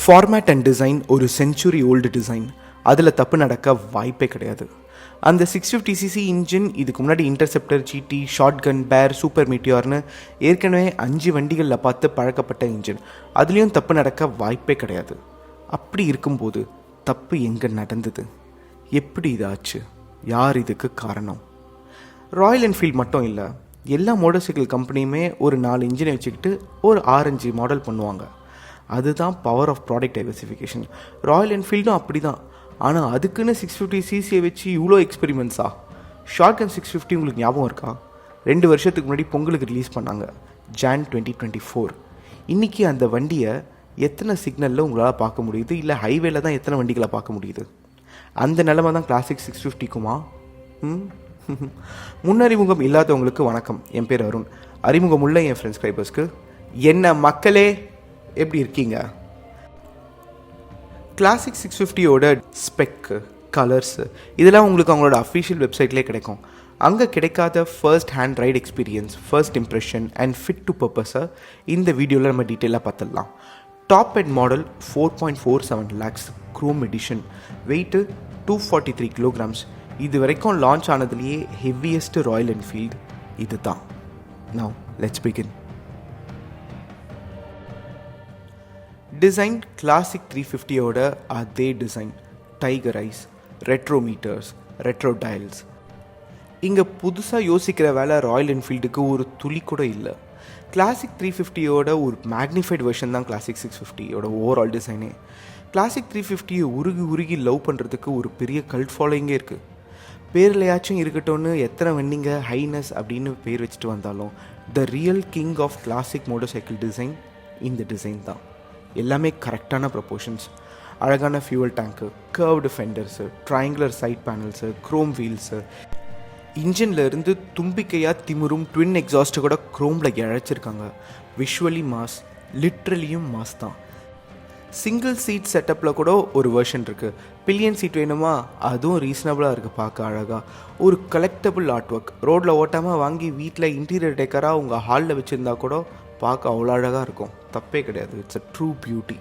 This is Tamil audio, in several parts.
ஃபார்மேட் அண்ட் டிசைன் ஒரு செஞ்சுரி ஓல்டு டிசைன், அதில் தப்பு நடக்க வாய்ப்பே கிடையாது. அந்த 650cc இன்ஜின் இதுக்கு முன்னாடி இன்டர்செப்டர், ஜிடி, ஷார்ட் கன், பேர், சூப்பர் மீட்டியார்னு ஏற்கனவே 5 வண்டிகளில் பார்த்து பழக்கப்பட்ட இன்ஜின், அதுலேயும் தப்பு நடக்க வாய்ப்பே கிடையாது. அப்படி இருக்கும்போது தப்பு எங்கே நடந்தது, எப்படி இதாச்சு, யார் இதுக்கு காரணம்? ராயல் என்ஃபீல்ட் மட்டும் இல்லை, எல்லா மோட்டார் சைக்கிள் கம்பெனியுமே ஒரு 4 இன்ஜினை வச்சுக்கிட்டு ஒரு 6-5 மாடல் பண்ணுவாங்க. அதுதான் power of product diversification. Royal என்ஃபீல்டும் அப்படி தான். ஆனால் அதுக்குன்னு 650cc வச்சு இவ்வளோ எக்ஸ்பெரிமெண்ட்ஸா? ஷார்ட் கன் 650 உங்களுக்கு ஞாபகம் இருக்கா? 2 வருஷத்துக்கு முன்னாடி பொங்கலுக்கு ரிலீஸ் பண்ணாங்க, Jan 2024. இன்றைக்கி அந்த வண்டியை எத்தனை சிக்னலில் உங்களால் பார்க்க முடியுது, இல்லை ஹைவேல தான் எத்தனை வண்டிகளை பார்க்க முடியுது? அந்த நிலைமை தான் கிளாசிக் 650க்குமா? முன்னறிமுகம் இல்லாதவங்களுக்கு வணக்கம். என் பேர் அருண். அறிமுகம் உள்ள என் ஃப்ரெண்ட்ஸ் சப்ஸ்கிரைபர்ஸ்க்கு என்ன மக்களே, எப்படி இருக்கீங்க? கிளாசிக் 650யோட ஸ்பெக்கு, கலர்ஸு இதெல்லாம் உங்களுக்கு அவங்களோட அஃபிஷியல் வெப்சைட்லேயே கிடைக்கும். அங்கே கிடைக்காத first hand ride experience, first impression and fit to பர்பஸை இந்த வீடியோவில் நம்ம டீட்டெயிலாக பார்த்துடலாம். Top end model 4.47 lakhs chrome edition, weight 243 kilograms. இது வரைக்கும் லான்ச் ஆனதுலேயே ஹெவியஸ்ட் ராயல் என்ஃபீல்டு இது தான். Now let's begin. Design classic 350யோட அதே design, tiger eyes, retro meters, retro dials. இங்கே புதுசாக யோசிக்கிற வேலை ராயல் என்ஃபீல்டுக்கு ஒரு துளி கூட இல்லை. கிளாசிக் 350யோட ஒரு மேக்னிஃபைட் வெர்ஷன் தான் கிளாசிக் 650யோட ஓவரால் டிசைனே. கிளாசிக் 350யை உருகி லவ் பண்ணுறதுக்கு ஒரு பெரிய கல்ட் ஃபாலோயிங்கே இருக்குது. பேர்லையாச்சும் இருக்கட்டும்னு எத்தனை வண்டிங்க ஹைனஸ் அப்படின்னு பேர் வச்சுட்டு வந்தாலும் the real king of classic motorcycle design இந்த டிசைன் தான். எல்லாமே கரெக்டான ப்ரொப்போர்ஷன்ஸ், அழகான fuel tank, curved fenders, triangular side panels, chrome wheels, இன்ஜினில் இருந்து தும்பிக்கையாக திமுறும் ட்வின் எக்ஸாஸ்ட்டு கூட க்ரோமில் இழைச்சிருக்காங்க. விஷுவலி மாஸ், லிட்ரலியும் மாஸ் தான். சிங்கிள் சீட் செட்டப்பில் கூட ஒரு வெர்ஷன் இருக்குது. பில்லியன் சீட் வேணுமா? அதுவும் ரீசனபிளாக இருக்குது, பார்க்க அழகாக. ஒரு கலெக்டபிள் ஆர்ட் ஒர்க், ரோட்டில் ஓட்டாமல் வாங்கி வீட்டில் இன்டீரியர் டெக்கராக உங்கள் ஹாலில் வச்சுருந்தா கூட பார்க்க அவ்வளோ அழகாக இருக்கும், தப்பே கிடையாது. It's a true beauty.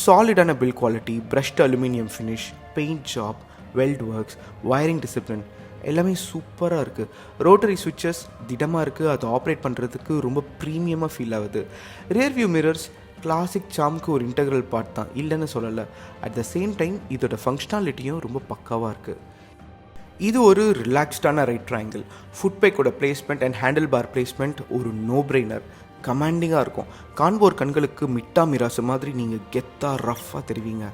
சாலிடான build quality, brushed aluminium finish, paint job, weld works, wiring discipline எல்லாமே சூப்பராக இருக்குது. ரோட்டரி சுவிட்சஸ் திடமாக இருக்குது, அதை ஆப்ரேட் பண்ணுறதுக்கு ரொம்ப ப்ரீமியமாக ஃபீல் ஆகுது. ரியர் வியூ மிரர்ஸ் கிளாசிக் சாம்க்கு ஒரு இன்டெக்ரல் பார்ட் தான், இல்லைன்னு சொல்லலை. அட் த சேம் டைம் இதோட ஃபங்க்ஷனாலிட்டியும் ரொம்ப பக்காவாக இருக்குது. இது ஒரு ரிலாக்ஸ்டான ரைட் ட்ரையாங்கிள். ஃபுட்பேக்கோட placement and handlebar placement ஒரு நோ பிரெய்னர், கமாண்டிங்காக இருக்கும். காண்போர் கண்களுக்கு மிட்டா மிராசு மாதிரி நீங்கள் கெத்தாக ரஃப்பாக தெரிவிங்க.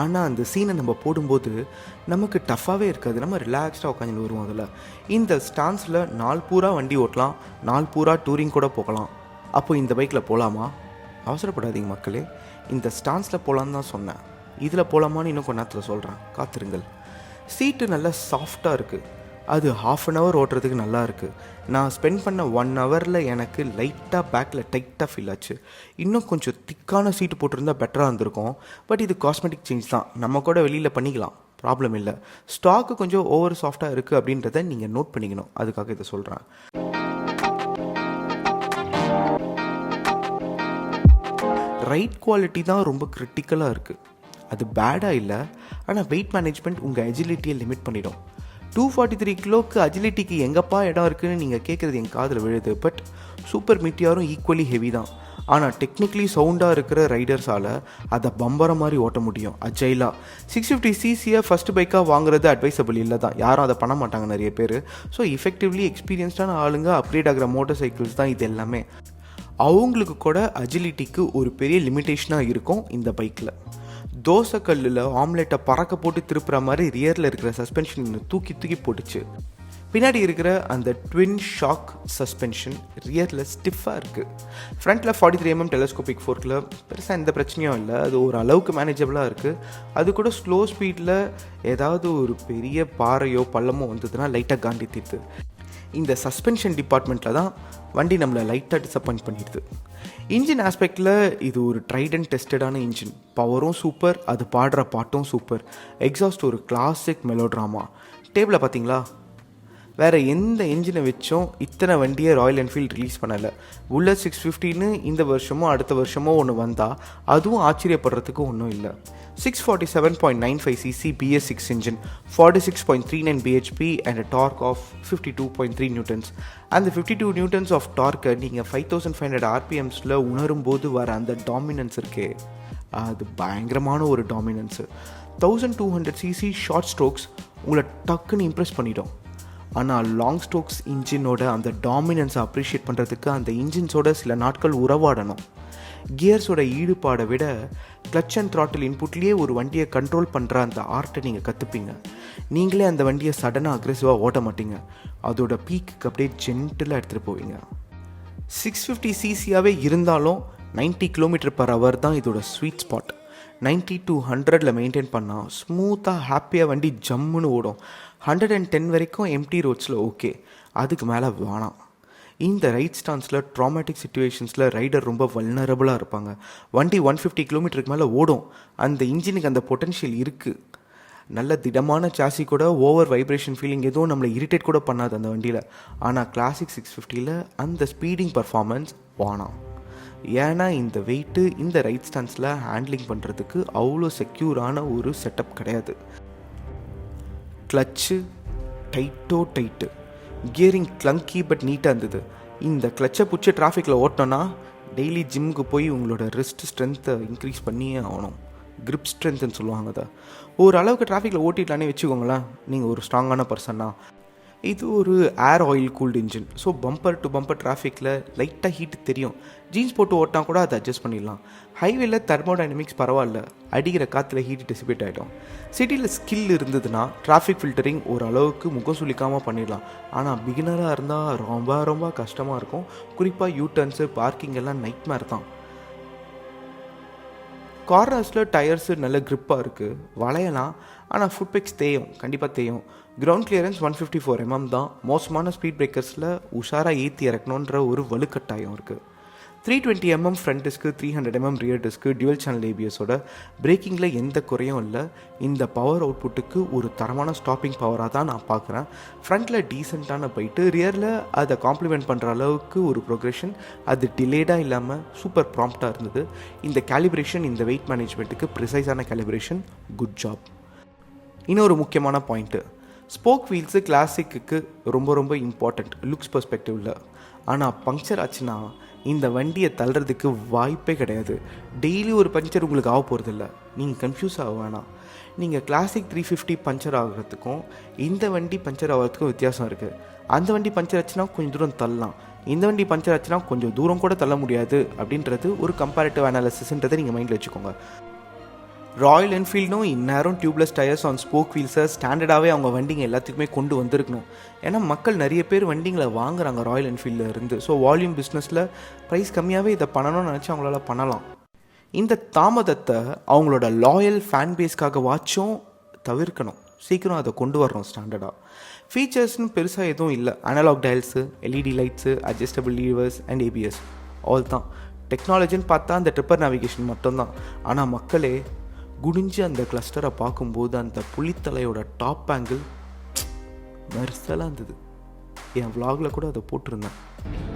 ஆனால் அந்த சீனை நம்ம போடும்போது நமக்கு டஃப்பாகவே இருக்காது, நம்ம ரிலாக்ஸ்டாக உட்காந்து வருவோம். அதில் இந்த ஸ்டான்ஸில் 4 பூரா வண்டி ஓட்டலாம், 4 பூரா டூரிங் கூட போகலாம். அப்போ இந்த பைக்கில் போகலாமா? அவசரப்படாதீங்க மக்களே, இந்த ஸ்டான்ஸில் போகலான்னு தான் சொன்னேன். இதில் போகலாமான்னு இன்னும் கொஞ்ச நேரத்தில் சொல்கிறேன், காத்திருங்கள். சீட்டு நல்லா சாஃப்டாக இருக்குது, அது 1/2 an hour ஓட்டுறதுக்கு நல்லா இருக்குது. நான் ஸ்பெண்ட் பண்ண 1 hourல எனக்கு லைட்டாக பேக்கில் டைட்டாக ஃபீல் ஆச்சு. இன்னும் கொஞ்சம் திக்கான சீட்டு போட்டிருந்தா பெட்டராக இருந்திருக்கும். பட் இது காஸ்மெட்டிக் சேஞ்ச் தான், நம்ம கூட வெளியில் பண்ணிக்கலாம், ப்ராப்ளம் இல்லை. ஸ்டாக்கு கொஞ்சம் ஓவர் சாஃப்டாக இருக்குது அப்படின்றத நீங்கள் நோட் பண்ணிக்கணும், அதுக்காக இதை சொல்கிறேன். ரைட் குவாலிட்டி தான் ரொம்ப கிரிட்டிக்கலாக இருக்குது. அது பேடாக இல்லை, ஆனால் வெயிட் மேனேஜ்மெண்ட் உங்கள் அஜிலிட்டியை லிமிட் பண்ணிடும். 243 கிலோக்கு அஜிலிட்டிக்கு எங்கப்பா இடம் இருக்குதுன்னு நீங்கள் கேட்குறது என் காதில் விழுது. பட் சூப்பர் மீட்டியாரும் ஈக்குவலி ஹெவி தான். ஆனால் டெக்னிக்கலி சவுண்டாக இருக்கிற ரைடர்ஸால் அதை பம்பர மாதிரி ஓட்ட முடியும் அஜைலாக. 650cc ஃபஸ்ட்டு பைக்காக வாங்குறது அட்வைசபிள் இல்லை தான், யாரும் அதை பண்ண மாட்டாங்க நிறைய பேர். ஸோ எஃபெக்டிவ்லி எக்ஸ்பீரியன்ஸ்டான ஆளுங்க அப்கிரேட் ஆகிற மோட்டார் சைக்கிள்ஸ் தான் இது எல்லாமே. அவங்களுக்கு கூட அஜிலிட்டிக்கு ஒரு பெரிய லிமிட்டேஷனாக இருக்கும் இந்த பைக்கில். தோசைக்கல்லில் ஆம்லெட்டை பறக்க போட்டு திருப்புற மாதிரி ரியரில் இருக்கிற சஸ்பென்ஷன் தூக்கி போட்டுச்சு. பின்னாடி இருக்கிற அந்த ட்வின் ஷாக் சஸ்பென்ஷன் ரியரில் ஸ்டிஃபாக இருக்குது. ஃப்ரண்ட்டில் 43mm டெலஸ்கோபிக் ஃபோர்க்கில் பெருசாக எந்த பிரச்சனையும் இல்லை, அது ஒரு அளவுக்கு மேனேஜபிளாக இருக்குது. அது கூட ஸ்லோ ஸ்பீடில் ஏதாவது ஒரு பெரிய பாறையோ பள்ளமோ வந்ததுன்னா லைட்டாக காண்டி தீர்த்து. இந்த சஸ்பென்ஷன் டிபார்ட்மெண்ட்டில் தான் வண்டி நம்மளை லைட்டாக டிசப்பாயிண்ட் பண்ணிடுது. இன்ஜின் ஆஸ்பெக்டில் இது ஒரு ட்ரைட் அண்ட் டெஸ்டடான இன்ஜின். பவரும் சூப்பர், அது பாடுற பாட்டும் சூப்பர். எக்ஸாஸ்ட் ஒரு கிளாசிக் மெலோட்ராமா. டேபிளை பார்த்தீங்களா? வேறு எந்த என்ஜினை வச்சும் இத்தனை வண்டியை ராயல் என்ஃபீல்டு ரிலீஸ் பண்ணலை. புல்லட் 650ன்னு இந்த வருஷமோ அடுத்த வருஷமோ ஒன்று வந்தால் அதுவும் ஆச்சரியப்படுறதுக்கு ஒன்றும் இல்லை. 647.95cc BS6 engine, 46.39 bhp and a torque of 52.3 newtons. அந்த 52 newtons of torque நீங்கள் 5500 rpmஸில் உணரும்போது வர அந்த டாமினன்ஸ் இருக்கே, அது பயங்கரமான ஒரு டாமினன்ஸு. 1200cc ஷார்ட் ஸ்ட்ரோக்ஸ் உங்களை டக்குன்னு இம்ப்ரெஸ் பண்ணிடும். ஆனால் லாங் ஸ்ட்ரோக்ஸ் இன்ஜினோட அந்த டாமினன்ஸை அப்ரிஷியேட் பண்ணுறதுக்கு அந்த இன்ஜின்ஸோட சில நாட்கள் உறவாடணும். கியர்ஸோட ஈடுபாடை விட கிளச் அண்ட் த்ராட்டில் இன்புட்லேயே ஒரு வண்டியை கண்ட்ரோல் பண்ணுற அந்த ஆர்ட்டை நீங்கள் கற்றுப்பீங்க. நீங்களே அந்த வண்டியை சடனாக அக்ரெசிவாக ஓட்ட மாட்டீங்க, அதோட பீக்குக்கு அப்படியே ஜென்டிலாக எடுத்துகிட்டு போவீங்க. 650cc இருந்தாலும் 90 km/h தான் இதோட ஸ்வீட் ஸ்பாட். 90 to 100 மெயின்டைன் பண்ணால் ஸ்மூத்தாக ஹாப்பியாக வண்டி ஜம்முன்னு ஓடும். 110 வரைக்கும் எம்டி ரோட்ஸில் ஓகே, அதுக்கு மேலே வேணாம். இந்த ரைட் ஸ்டான்ஸில் ட்ராமேட்டிக் சுச்சுவேஷன்ஸில் ரைடர் ரொம்ப வல்னரபுளாக இருப்பாங்க. வண்டி 150 km மேலே ஓடும், அந்த இன்ஜினுக்கு அந்த பொட்டன்ஷியல் இருக்குது. நல்ல திடமான சாசி கூட ஓவர் வைப்ரேஷன் ஃபீலிங் எதுவும் நம்மளை இரிட்டேட் கூட பண்ணாது அந்த வண்டியில். ஆனால் கிளாசிக் 650ல் அந்த ஸ்பீடிங் பர்ஃபார்மன்ஸ் வேணாம். ஏன்னா இந்த வெயிட்டு இந்த ரைட் ஸ்டான்ஸில் ஹேண்ட்லிங் பண்ணுறதுக்கு அவ்வளோ செக்யூரான ஒரு செட்டப் கிடையாது. கிளச்சு டைட்டு, கியரிங் கிளங்கி பட் நீட்டாக இருந்தது. இந்த கிளச்சை பிடிச்சி டிராஃபிக்கில் ஓட்டினோன்னா டெய்லி ஜிம்முக்கு போய் உங்களோட ரிஸ்ட் ஸ்ட்ரென்த்தை இன்க்ரீஸ் பண்ணியே ஆகணும். கிரிப் ஸ்ட்ரென்த்துன்னு சொல்லுவாங்க. தான் ஓரளவுக்கு டிராஃபிக்கில் ஓட்டிடலானே வச்சுக்கோங்களேன், நீங்கள் ஒரு ஸ்ட்ராங்கான பர்சன்னா. இது ஒரு air oil cooled engine. So bumper to bumper டிராஃபிக்கில் லைட்டாக ஹீட்டு தெரியும். ஜீன்ஸ் போட்டு ஓட்டினா கூட அதை அட்ஜஸ்ட் பண்ணிடலாம். ஹைவேல தெர்மோடைனமிக்ஸ் பரவாயில்ல, அடிக்கிற காற்றுல ஹீட்டு டிசிபேட் ஆகிடும். சிட்டியில் ஸ்கில் இருந்ததுன்னா டிராஃபிக் ஃபில்டரிங் ஓரளவுக்கு முகம் சுளிக்காமல் பண்ணிடலாம். ஆனால் பிகினராக இருந்தால் ரொம்ப கஷ்டமாக இருக்கும். குறிப்பாக யூட்டர்ன்ஸு பார்க்கிங் எல்லாம் நைட்மேர் தான். கார்னர்ஸில் டயர்ஸு நல்ல க்ரிப்பாக இருக்குது, வளையலாம். ஆனால் ஃபுட்பெக்ஸ் கண்டிப்பாக தேயும். கிரவுண்ட் கிளியரன்ஸ் 154 mm தான். மோசமான ஸ்பீட் பிரேக்கர்ஸில் உஷாராக ஏற்றி இறக்கணுன்ற ஒரு வலுக்கட்டாயம் இருக்குது. 320 mm front disc, 300 mm rear disc, dual channel ஏபிஎஸோட பிரேக்கிங்கில் எந்த குறையும் இல்லை. இந்த பவர் அவுட்புட்டுக்கு ஒரு தரமான ஸ்டாப்பிங் பவராக தான் நான் பார்க்குறேன். ஃப்ரண்ட்டில் டீசெண்டான போயிட்டு ரியரில் அதை காம்ப்ளிமெண்ட் பண்ணுற அளவுக்கு ஒரு ப்ரோக்ரெஷன், அது டிலேடாக இல்லாமல் சூப்பர் ப்ராம்ப்டாக இருந்தது. இந்த கேலிப்ரேஷன், இந்த வெயிட் மேனேஜ்மெண்ட்டுக்கு ப்ரிசைஸான கேலிப்ரேஷன், குட் ஜாப். இன்னொரு முக்கியமான பாயிண்ட்டு, ஸ்போக் வீல்ஸு கிளாசிக்கு ரொம்ப இம்பார்ட்டண்ட் லுக்ஸ் பெர்ஸ்பெக்டிவில். ஆனால் பங்க்சர் ஆச்சுன்னா இந்த வண்டியை தள்ளுறதுக்கு வாய்ப்பே கிடையாது. டெய்லி ஒரு பஞ்சர் உங்களுக்கு ஆக போகிறதில்ல, நீங்கள் கன்ஃபியூஸ் ஆக வேணாம். நீங்கள் கிளாசிக் 350 பஞ்சர் ஆகிறதுக்கும் இந்த வண்டி பஞ்சர் ஆகிறதுக்கும் வித்தியாசம் இருக்குது. அந்த வண்டி பஞ்சர் ஆச்சுன்னா கொஞ்சம் தூரம் தள்ளலாம், இந்த வண்டி பஞ்சர் ஆச்சுன்னா கொஞ்சம் தூரம் கூட தள்ள முடியாது. அப்படின்றது ஒரு கம்பேரிட்டிவ் அனாலிசிஸ்ன்றதை நீங்கள் மைண்டில் வச்சுக்கோங்க. ராயல் என்ஃபீல்டும் இந்நேரம் டியூப்லெஸ் டயர்ஸ் ஆன் ஸ்போக் வீல்ஸை ஸ்டாண்டர்டாகவே அவங்க வண்டிங்க எல்லாத்துக்குமே கொண்டு வந்திருக்கணும். ஏன்னா மக்கள் நிறைய பேர் வண்டிங்களை வாங்குறாங்க ராயல் என்ஃபீல்டில் இருந்து. ஸோ வால்யூம் பிஸ்னஸில் ப்ரைஸ் கம்மியாகவே இதை பண்ணணும்னு நினச்சி அவங்களால பண்ணலாம். இந்த தாமதத்தை அவங்களோட லாயல் ஃபேன் பேஸ்க்காக வாட்சும் தவிர்க்கணும். சீக்கிரம் அதை கொண்டு வரணும் ஸ்டாண்டர்டாக. ஃபீச்சர்ஸ்னு பெருசாக எதுவும் இல்லை. Analog dials, LED lights, adjustable levers and ABS, all தான். டெக்னாலஜின்னு பார்த்தா அந்த ட்ரிப்பர் நேவிகேஷன் மட்டும்தான். ஆனால் மக்களே குடிஞ்சு அந்த கிளஸ்டரை பார்க்கும்போது அந்த புலித்தலையோட டாப் ஆங்கிள் மெர்சலாக இருந்தது. என் விலாகில் கூட அதை போட்டிருந்தேன்.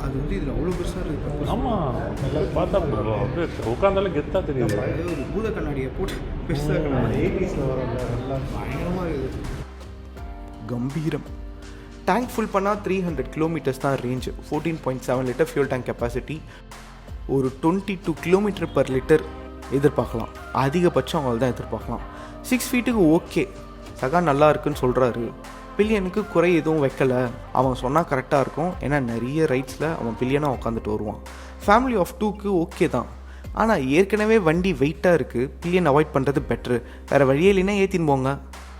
அது இதில் அவ்வளோ பெருசாக இருக்குது. ஆமாம், பார்த்தா உட்காந்தாலும் கெத்தாக தெரியுது. ஒரு பூத கண்ணாடியை போட்டு பெருசாக கண்ணாடி 80ஸில் வர எல்லாம் பயங்கரமாக இருக்குது. கம்பீரம். டேங்க் ஃபுல் பண்ணால் 300 km தான் range. 14.7 litre fuel tank capacity. ஒரு 22 km/லிட்டர் எதிர்பார்க்கலாம். அதிகபட்சம் அவங்கள தான் எதிர்பார்க்கலாம். 6 ஃபீட்டுக்கு ஓகே, சகா நல்லா இருக்குன்னு சொல்கிறாரு. பில்லியனுக்கு குறை எதுவும் வைக்கலை, அவன் சொன்னால் கரெக்டாக இருக்கும். ஏன்னா நிறைய ரைட்ஸில் அவன் பில்லியனாக உட்காந்துட்டு வருவான். ஃபேமிலி ஆஃப் 2க்கு ஓகே தான். ஆனால் ஏற்கனவே வண்டி வெயிட்டாக இருக்குது, பில்லியன் அவாய்ட் பண்ணுறது பெட்ரு. வேறு வழியே இல்லைன்னா ஏற்றின்னு போங்க,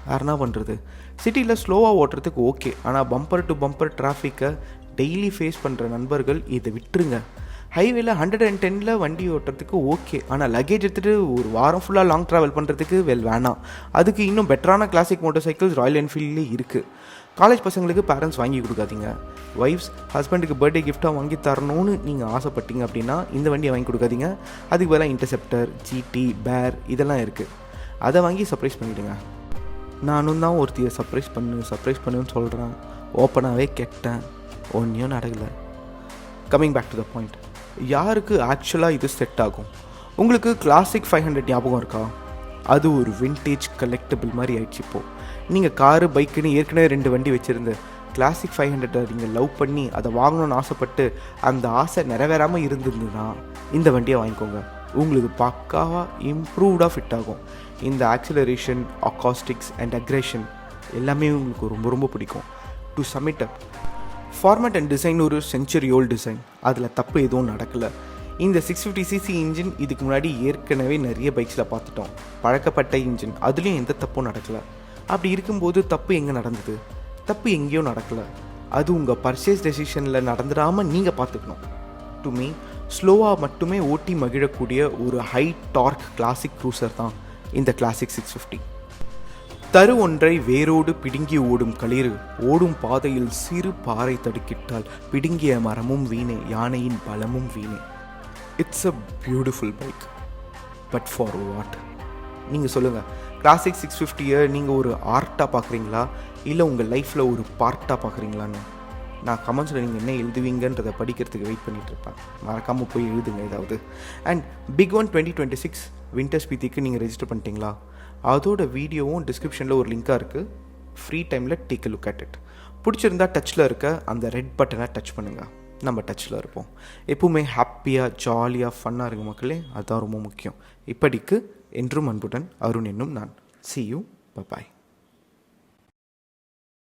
வேறு என்ன பண்ணுறது. சிட்டியில் ஸ்லோவாக ஓட்டுறதுக்கு ஓகே, ஆனால் பம்பர் டு பம்பர் டிராஃபிக்கை டெய்லி ஃபேஸ் பண்ணுற நண்பர்கள் இதை விட்டுருங்க. ஹைவேல 110 வண்டி ஓட்டுறதுக்கு ஓகே, ஆனால் லக்கேஜ் எடுத்துகிட்டு ஒரு வாரம் ஃபுல்லாக லாங் ட்ராவல் பண்ணுறதுக்கு வேணாம். அதுக்கு இன்னும் பெட்டரான கிளாசிக் மோட்டர் சைக்கிள்ஸ் ராயல் என்ஃபீல்ட்லேயே இருக்குது. காலேஜ் பசங்களுக்கு பேரண்ட்ஸ் வாங்கி கொடுக்காதீங்க. ஒய்ஃப்ஸ் ஹஸ்பண்டுக்கு பர்த்டே கிஃப்டாக வாங்கி தரணும்னு நீங்கள் ஆசைப்பட்டீங்க அப்படின்னா இந்த வண்டியை வாங்கி கொடுக்காதீங்க. அதுக்கு பதிலாக இன்டர்செப்டர், ஜிடி, பேர் இதெல்லாம் இருக்குது, அதை வாங்கி சர்ப்ரைஸ் பண்ணிவிடுங்க. நானும் தான் ஒருத்தியை சர்ப்ரைஸ் பண்ணுன்னு சொல்கிறேன். ஓப்பனாகவே கெட்டேன், ஒன்றையும் நடக்கலை. Coming back to the point, யாருக்கு ஆக்சுவலாக இது செட் ஆகும்? உங்களுக்கு கிளாசிக் 500 ஞாபகம் இருக்கா? அது ஒரு விண்டேஜ் கலெக்டபிள் மாதிரி ஆயிடுச்சு இப்போது. நீங்கள் காரு பைக்குன்னு ஏற்கனவே 2 வண்டி வச்சுருந்து கிளாசிக் 500 நீங்கள் லவ் பண்ணி அதை வாங்கணும்னு ஆசைப்பட்டு அந்த ஆசை நிறைவேறாமல் இருந்திருந்துன்னா இந்த வண்டியை வாங்கிக்கோங்க. உங்களுக்கு பக்காவாக இம்ப்ரூவ்டாக ஃபிட் ஆகும். இந்த ஆக்சிலரேஷன், அக்காஸ்டிக்ஸ் அண்ட் அக்ரேஷன் எல்லாமே உங்களுக்கு ரொம்ப ரொம்ப பிடிக்கும். To sum up, format and design ஒரு செஞ்சுரி ஓல்டு டிசைன், அதில் தப்பு எதுவும் நடக்கலை. இந்த 650cc இன்ஜின் இதுக்கு முன்னாடி ஏற்கனவே நிறைய பைக்ஸில் பார்த்துட்டோம். பழக்கப்பட்ட இன்ஜின், அதுலேயும் எந்த தப்பும் நடக்கலை. அப்படி இருக்கும்போது தப்பு எங்கே நடந்தது? தப்பு எங்கேயோ நடக்கலை. அது உங்கள் பர்ச்சேஸ் டெசிஷனில் நடந்துடாமல் நீங்கள் பார்த்துக்கணும். டு மீ, ஸ்லோவாக மட்டுமே ஓட்டி மகிழக்கூடிய ஒரு ஹை டார்க் கிளாசிக் க்ரூசர் தான் இந்த கிளாசிக் 650. தரு ஒன்றை வேரோடு பிடுங்கி ஓடும் களிறு, ஓடும் பாதையில் சிறு பாறை தடுக்கிட்டால் பிடுங்கிய மரமும் வீணே, யானையின் பலமும் வீணே. It's a beautiful bike, but for what? நீங்கள் சொல்லுங்கள், கிளாசிக் 650-ஐ நீங்கள் ஒரு ஆர்ட்டாக பார்க்குறீங்களா, இல்லை உங்கள் லைஃப்பில் ஒரு பார்ட்டாக பார்க்குறீங்களான்னு நான் கமெண்ட்ஸில் நீங்கள் என்ன எழுதுவீங்கன்றதை படிக்கிறதுக்கு வெயிட் பண்ணிகிட்ருப்பேன். மறக்காமல் போய் எழுதுங்க ஏதாவது. அண்ட் பிக் ஒன் 2026 வின்டர் ஸ்பீத்திக்கு நீங்கள் ரெஜிஸ்டர் பண்ணிட்டீங்களா? அதோட வீடியோவும் டிஸ்கிரிப்ஷனில் ஒரு லிங்காக இருக்குது. ஃப்ரீ டைமில் take a look at it. பிடிச்சிருந்தா டச்சில் இருக்க அந்த ரெட் பட்டனை டச் பண்ணுங்கள். நம்ம டச்சில் இருப்போம். எப்பவுமே ஹாப்பியாக, ஜாலியாக, ஃபன்னாக இருங்க மக்களே. அதுதான் ரொம்ப முக்கியம். இப்படிக்கு என்றும் அன்புடன் அருண் என்னும் நான். See you. Bye-bye.